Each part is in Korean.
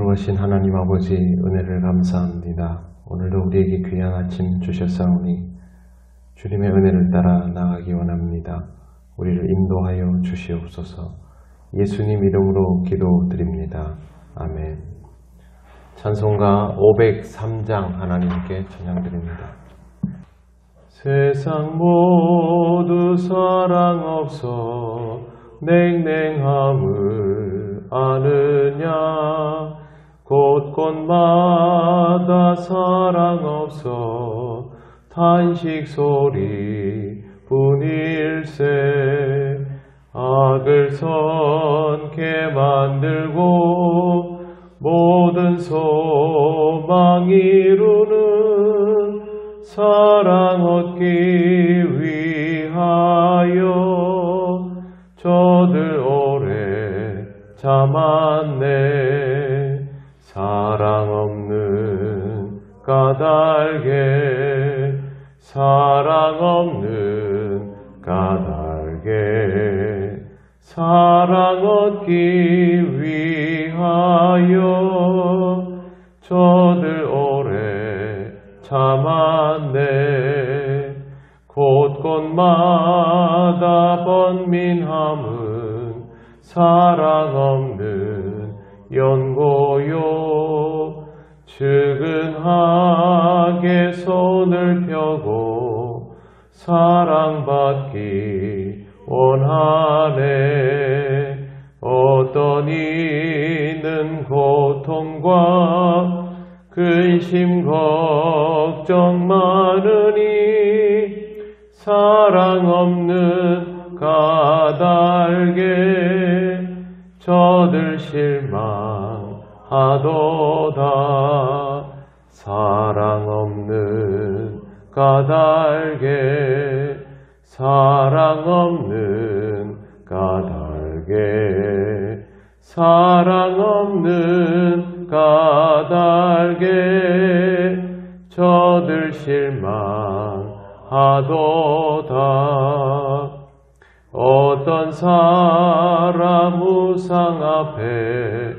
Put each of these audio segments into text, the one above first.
자비로우신 하나님 아버지 은혜를 감사합니다. 오늘도 우리에게 귀한 아침 주셨사오니 주님의 은혜를 따라 나가기 원합니다. 우리를 인도하여 주시옵소서. 예수님 이름으로 기도드립니다. 아멘. 찬송가 503장 하나님께 찬양드립니다. 세상 모두 사랑 없어 냉랭함을 아느냐. 곳곳마다 사랑 없어 탄식 소리 뿐일세. 악을 선케 만들고 모든 소망 이루는 사랑 얻기 위하여 저들 오래 참았네. 사랑 없는 까닭에 사랑 없는 까닭에 사랑 얻기 위하여 저들 오래 참았네. 곳곳마다 번민함은 사랑 없는 연고요. 측은하게 손을 펴고 사랑받기 원하네. 어떤 이는 고통과 근심 걱정 많으니 사랑 없는 까닭에 저들 실망하도다. 사랑 없는 까닭에 사랑 없는 까닭에 사랑 없는 까닭에 저들 실망하도다. 어떤 사람 우상 앞에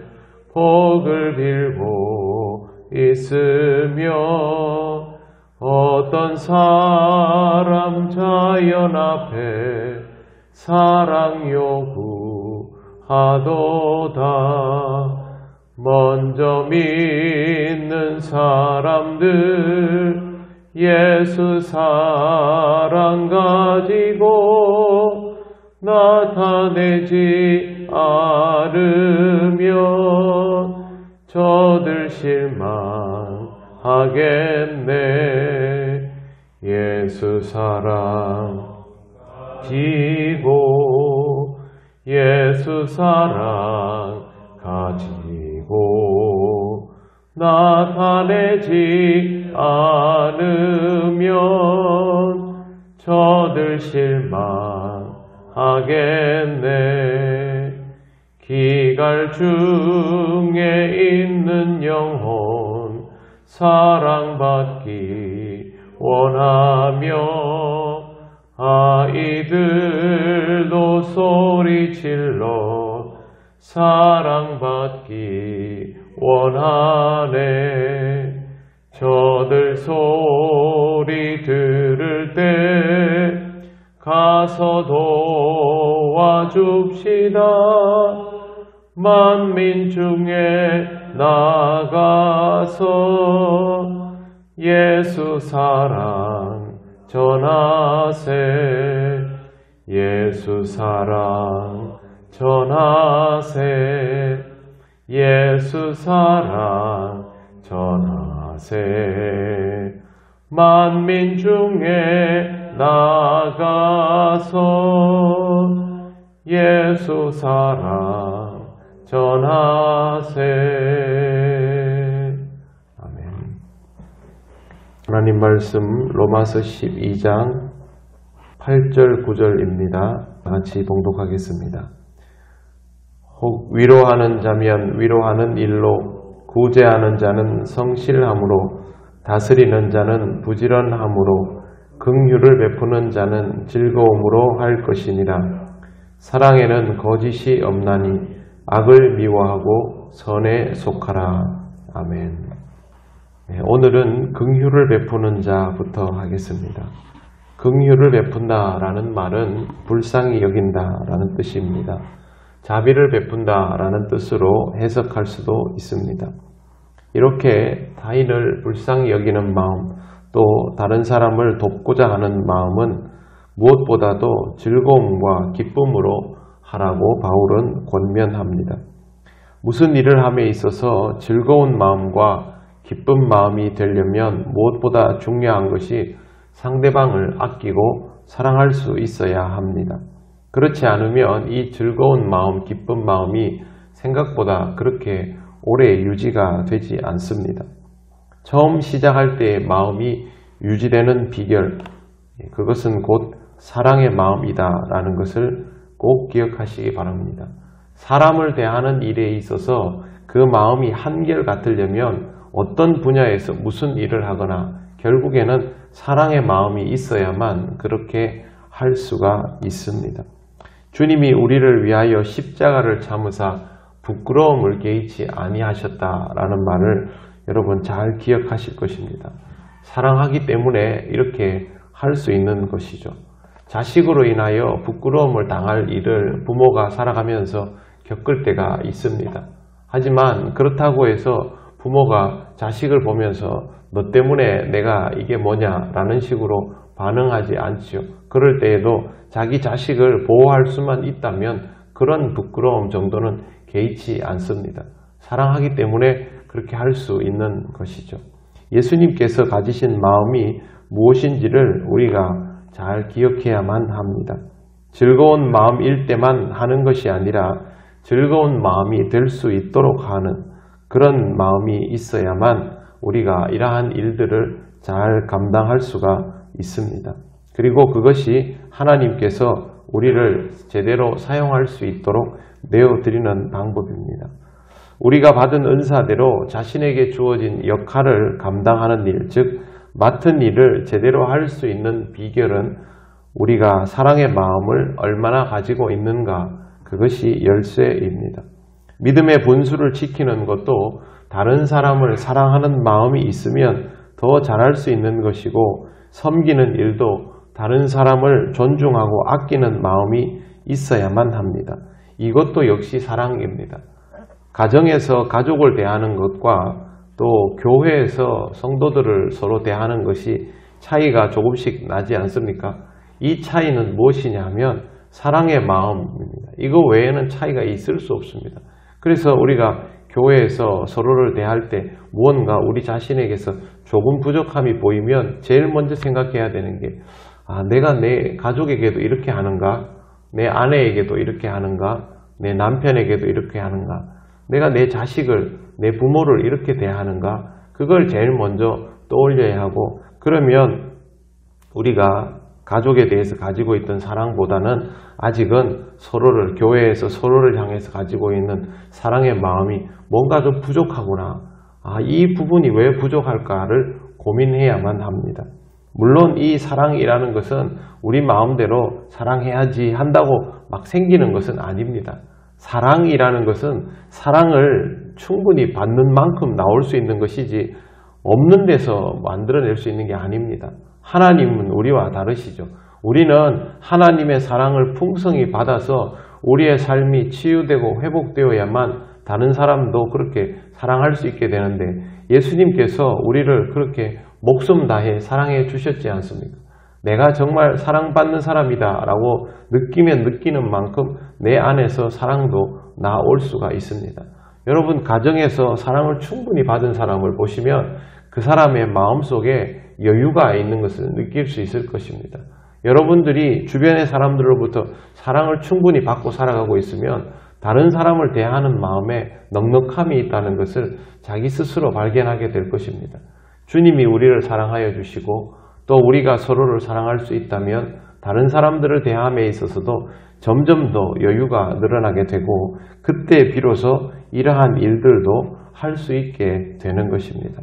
복을 빌고 있으며 어떤 사람 자연 앞에 사랑 요구하도다. 먼저 믿는 사람들 예수 사랑 가지고 나타내지 않으면 저들 실망하겠네. 예수 사랑 가지고 예수 사랑 가지고 나타내지 않으면 저들 실망하겠네. 기갈 중에 있는 영혼 사랑받기 원하며 아이들도 소리질러 사랑받기 원하네. 저들 소리 들을 때 가서 도와줍시다. 만민 중에 나가서 예수 사랑 전하세. 예수 사랑 전하세. 예수 사랑 전하세. 만민 중에 나가서 예수 사랑 전하세. 아멘. 하나님 말씀 로마서 12장 8절 9절입니다. 같이 봉독하겠습니다. 혹 위로하는 자면 위로하는 일로, 구제하는 자는 성실함으로, 다스리는 자는 부지런함으로, 긍휼을 베푸는 자는 즐거움으로 할 것이니라. 사랑에는 거짓이 없나니 악을 미워하고 선에 속하라. 아멘. 네, 오늘은 긍휼을 베푸는 자부터 하겠습니다. 긍휼을 베푼다라는 말은 불쌍히 여긴다라는 뜻입니다. 자비를 베푼다라는 뜻으로 해석할 수도 있습니다. 이렇게 타인을 불쌍히 여기는 마음, 또 다른 사람을 돕고자 하는 마음은 무엇보다도 즐거움과 기쁨으로 하라고 바울은 권면합니다. 무슨 일을 함에 있어서 즐거운 마음과 기쁜 마음이 되려면 무엇보다 중요한 것이 상대방을 아끼고 사랑할 수 있어야 합니다. 그렇지 않으면 이 즐거운 마음, 기쁜 마음이 생각보다 그렇게 오래 유지가 되지 않습니다. 처음 시작할 때의 마음이 유지되는 비결, 그것은 곧 사랑의 마음이다라는 것을 꼭 기억하시기 바랍니다. 사람을 대하는 일에 있어서 그 마음이 한결같으려면 어떤 분야에서 무슨 일을 하거나 결국에는 사랑의 마음이 있어야만 그렇게 할 수가 있습니다. 주님이 우리를 위하여 십자가를 참으사 부끄러움을 개의치 아니하셨다라는 말을 여러분 잘 기억하실 것입니다. 사랑하기 때문에 이렇게 할 수 있는 것이죠. 자식으로 인하여 부끄러움을 당할 일을 부모가 살아가면서 겪을 때가 있습니다. 하지만 그렇다고 해서 부모가 자식을 보면서 너 때문에 내가 이게 뭐냐 라는 식으로 반응하지 않지요. 그럴 때에도 자기 자식을 보호할 수만 있다면 그런 부끄러움 정도는 개의치 않습니다. 사랑하기 때문에 그렇게 할 수 있는 것이죠. 예수님께서 가지신 마음이 무엇인지를 우리가 잘 기억해야만 합니다. 즐거운 마음일 때만 하는 것이 아니라 즐거운 마음이 될 수 있도록 하는 그런 마음이 있어야만 우리가 이러한 일들을 잘 감당할 수가 있습니다. 그리고 그것이 하나님께서 우리를 제대로 사용할 수 있도록 내어드리는 방법입니다. 우리가 받은 은사대로 자신에게 주어진 역할을 감당하는 일, 즉 맡은 일을 제대로 할 수 있는 비결은 우리가 사랑의 마음을 얼마나 가지고 있는가, 그것이 열쇠입니다. 믿음의 본수를 지키는 것도 다른 사람을 사랑하는 마음이 있으면 더 잘할 수 있는 것이고, 섬기는 일도 다른 사람을 존중하고 아끼는 마음이 있어야만 합니다. 이것도 역시 사랑입니다. 가정에서 가족을 대하는 것과 또 교회에서 성도들을 서로 대하는 것이 차이가 조금씩 나지 않습니까? 이 차이는 무엇이냐 하면 사랑의 마음입니다. 이거 외에는 차이가 있을 수 없습니다. 그래서 우리가 교회에서 서로를 대할 때 무언가 우리 자신에게서 조금 부족함이 보이면 제일 먼저 생각해야 되는 게 내가 내 가족에게도 이렇게 하는가? 내 아내에게도 이렇게 하는가? 내 남편에게도 이렇게 하는가? 내가 내 자식을, 내 부모를 이렇게 대하는가? 그걸 제일 먼저 떠올려야 하고, 그러면 우리가 가족에 대해서 가지고 있던 사랑보다는 아직은 서로를, 교회에서 서로를 향해서 가지고 있는 사랑의 마음이 뭔가 좀 부족하구나. 이 부분이 왜 부족할까를 고민해야만 합니다. 물론 이 사랑이라는 것은 우리 마음대로 사랑해야지 한다고 막 생기는 것은 아닙니다. 사랑이라는 것은 사랑을 충분히 받는 만큼 나올 수 있는 것이지 없는 데서 만들어낼 수 있는 게 아닙니다. 하나님은 우리와 다르시죠. 우리는 하나님의 사랑을 풍성히 받아서 우리의 삶이 치유되고 회복되어야만 다른 사람도 그렇게 사랑할 수 있게 되는데, 예수님께서 우리를 그렇게 목숨 다해 사랑해 주셨지 않습니까? 내가 정말 사랑받는 사람이다 라고 느끼면 느끼는 만큼 내 안에서 사랑도 나올 수가 있습니다. 여러분, 가정에서 사랑을 충분히 받은 사람을 보시면 그 사람의 마음속에 여유가 있는 것을 느낄 수 있을 것입니다. 여러분들이 주변의 사람들로부터 사랑을 충분히 받고 살아가고 있으면 다른 사람을 대하는 마음에 넉넉함이 있다는 것을 자기 스스로 발견하게 될 것입니다. 주님이 우리를 사랑하여 주시고 또 우리가 서로를 사랑할 수 있다면 다른 사람들을 대함에 있어서도 점점 더 여유가 늘어나게 되고, 그때 비로소 이러한 일들도 할 수 있게 되는 것입니다.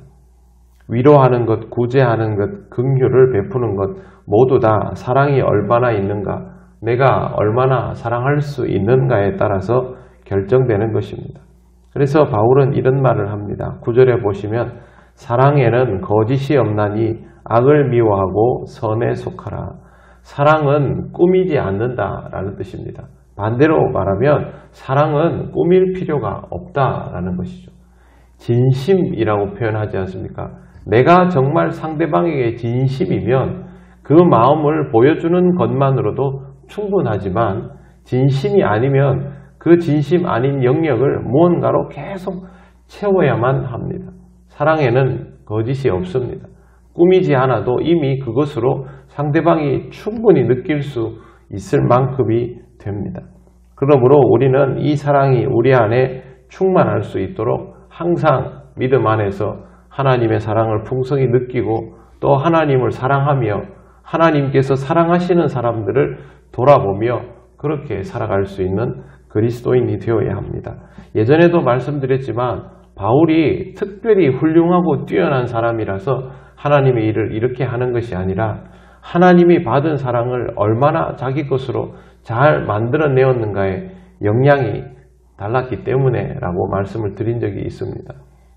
위로하는 것, 구제하는 것, 긍휼을 베푸는 것 모두 다 사랑이 얼마나 있는가, 내가 얼마나 사랑할 수 있는가에 따라서 결정되는 것입니다. 그래서 바울은 이런 말을 합니다. 9절에 보시면 사랑에는 거짓이 없나니 악을 미워하고 선에 속하라. 사랑은 꾸미지 않는다라는 뜻입니다. 반대로 말하면 사랑은 꾸밀 필요가 없다라는 것이죠. 진심이라고 표현하지 않습니까? 내가 정말 상대방에게 진심이면 그 마음을 보여주는 것만으로도 충분하지만 진심이 아니면 그 진심 아닌 영역을 무언가로 계속 채워야만 합니다. 사랑에는 거짓이 없습니다. 꾸미지 않아도 이미 그것으로 상대방이 충분히 느낄 수 있을 만큼이 됩니다. 그러므로 우리는 이 사랑이 우리 안에 충만할 수 있도록 항상 믿음 안에서 하나님의 사랑을 풍성히 느끼고 또 하나님을 사랑하며 하나님께서 사랑하시는 사람들을 돌아보며 그렇게 살아갈 수 있는 그리스도인이 되어야 합니다. 예전에도 말씀드렸지만 바울이 특별히 훌륭하고 뛰어난 사람이라서 하나님의 일을 이렇게 하는 것이 아니라 하나님이 받은 사랑을 얼마나 자기 것으로 잘 만들어내었는가에 역량이 달랐기 때문에 라고 말씀을 드린 적이 있습니다.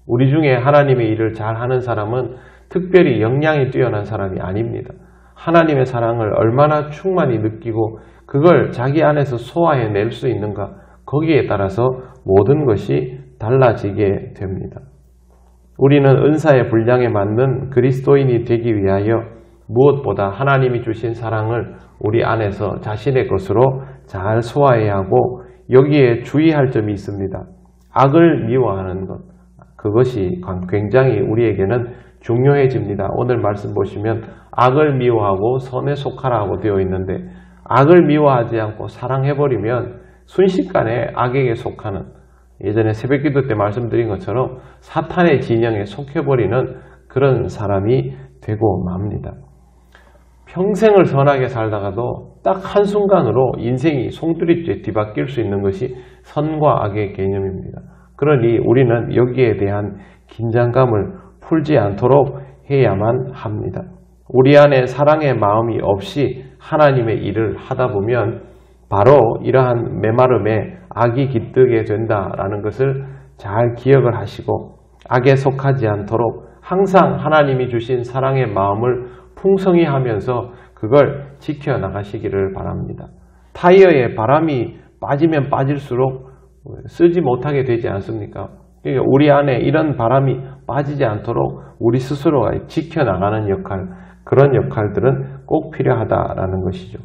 우리 중에 하나님의 일을 잘하는 사람은 특별히 역량이 뛰어난 사람이 아닙니다. 하나님의 사랑을 얼마나 충만히 느끼고 그걸 자기 안에서 소화해낼 수 있는가, 거기에 따라서 모든 것이 달라지게 됩니다. 우리는 은사의 분량에 맞는 그리스도인이 되기 위하여 무엇보다 하나님이 주신 사랑을 우리 안에서 자신의 것으로 잘 소화해야 하고 여기에 주의할 점이 있습니다. 악을 미워하는 것, 그것이 굉장히 우리에게는 중요해집니다. 오늘 말씀 보시면 악을 미워하고 선에 속하라고 되어 있는데 악을 미워하지 않고 사랑해버리면 순식간에 악에게 속하는, 예전에 새벽기도 때 말씀드린 것처럼 사탄의 진영에 속해버리는 그런 사람이 되고 맙니다. 평생을 선하게 살다가도 딱 한순간으로 인생이 송두리째 뒤바뀔 수 있는 것이 선과 악의 개념입니다. 그러니 우리는 여기에 대한 긴장감을 풀지 않도록 해야만 합니다. 우리 안에 사랑의 마음이 없이 하나님의 일을 하다 보면 바로 이러한 메마름에 악이 깃들게 된다라는 것을 잘 기억을 하시고 악에 속하지 않도록 항상 하나님이 주신 사랑의 마음을 풍성히 하면서 그걸 지켜나가시기를 바랍니다. 타이어에 바람이 빠지면 빠질수록 쓰지 못하게 되지 않습니까? 그러니까 우리 안에 이런 바람이 빠지지 않도록 우리 스스로가 지켜나가는 역할, 그런 역할들은 꼭 필요하다라는 것이죠.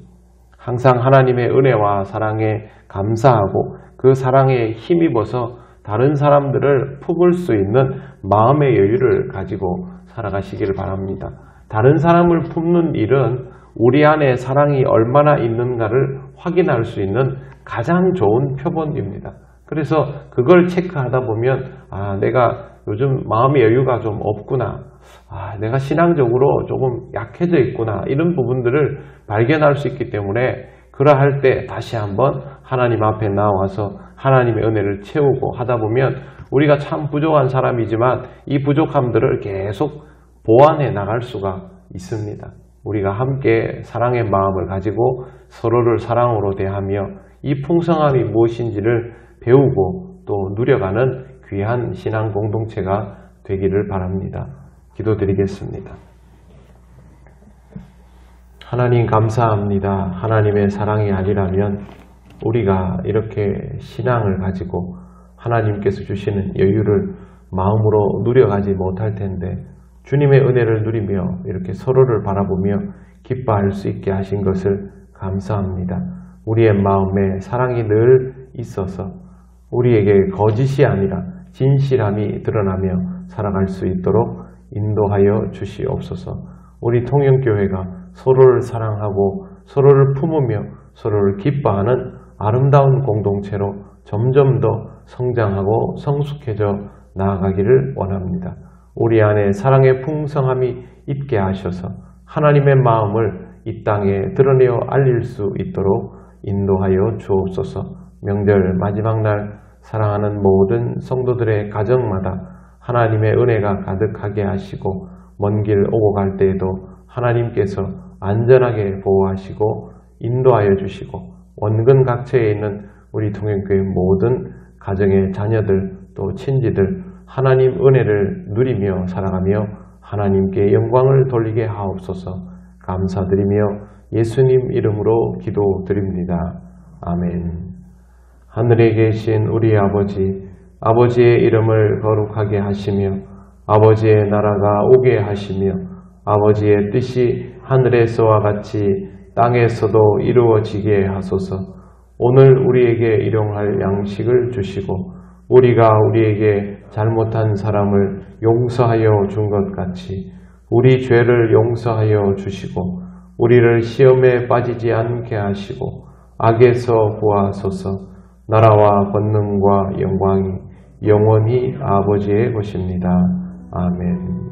항상 하나님의 은혜와 사랑에 감사하고 그 사랑에 힘입어서 다른 사람들을 품을 수 있는 마음의 여유를 가지고 살아가시기를 바랍니다. 다른 사람을 품는 일은 우리 안에 사랑이 얼마나 있는가를 확인할 수 있는 가장 좋은 표본입니다. 그래서 그걸 체크하다 보면 내가 요즘 마음의 여유가 좀 없구나, 내가 신앙적으로 조금 약해져 있구나, 이런 부분들을 발견할 수 있기 때문에 그러할 때 다시 한번 하나님 앞에 나와서 하나님의 은혜를 채우고 하다 보면 우리가 참 부족한 사람이지만 이 부족함들을 계속 보완해 나갈 수가 있습니다. 우리가 함께 사랑의 마음을 가지고 서로를 사랑으로 대하며 이 풍성함이 무엇인지를 배우고 또 누려가는 귀한 신앙 공동체가 되기를 바랍니다. 기도드리겠습니다. 하나님 감사합니다. 하나님의 사랑이 아니라면 우리가 이렇게 신앙을 가지고 하나님께서 주시는 여유를 마음으로 누려가지 못할 텐데 주님의 은혜를 누리며 이렇게 서로를 바라보며 기뻐할 수 있게 하신 것을 감사합니다. 우리의 마음에 사랑이 늘 있어서 우리에게 거짓이 아니라 진실함이 드러나며 살아갈 수 있도록 인도하여 주시옵소서. 우리 통영교회가 서로를 사랑하고 서로를 품으며 서로를 기뻐하는 아름다운 공동체로 점점 더 성장하고 성숙해져 나아가기를 원합니다. 우리 안에 사랑의 풍성함이 있게 하셔서 하나님의 마음을 이 땅에 드러내어 알릴 수 있도록 인도하여 주옵소서. 명절 마지막 날 사랑하는 모든 성도들의 가정마다 하나님의 은혜가 가득하게 하시고 먼 길 오고 갈 때에도 하나님께서 안전하게 보호하시고 인도하여 주시고 원근 각처에 있는 우리 통영교회 모든 가정의 자녀들 또 친지들 하나님 은혜를 누리며 살아가며 하나님께 영광을 돌리게 하옵소서. 감사드리며 예수님 이름으로 기도드립니다. 아멘. 하늘에 계신 우리 아버지, 아버지의 이름을 거룩하게 하시며 아버지의 나라가 오게 하시며 아버지의 뜻이 하늘에서와 같이 땅에서도 이루어지게 하소서. 오늘 우리에게 일용할 양식을 주시고 우리가 우리에게 잘못한 사람을 용서하여 준 것 같이 우리 죄를 용서하여 주시고 우리를 시험에 빠지지 않게 하시고 악에서 구하소서. 나라와 권능과 영광이 영원히 아버지의 것입니다. 아멘.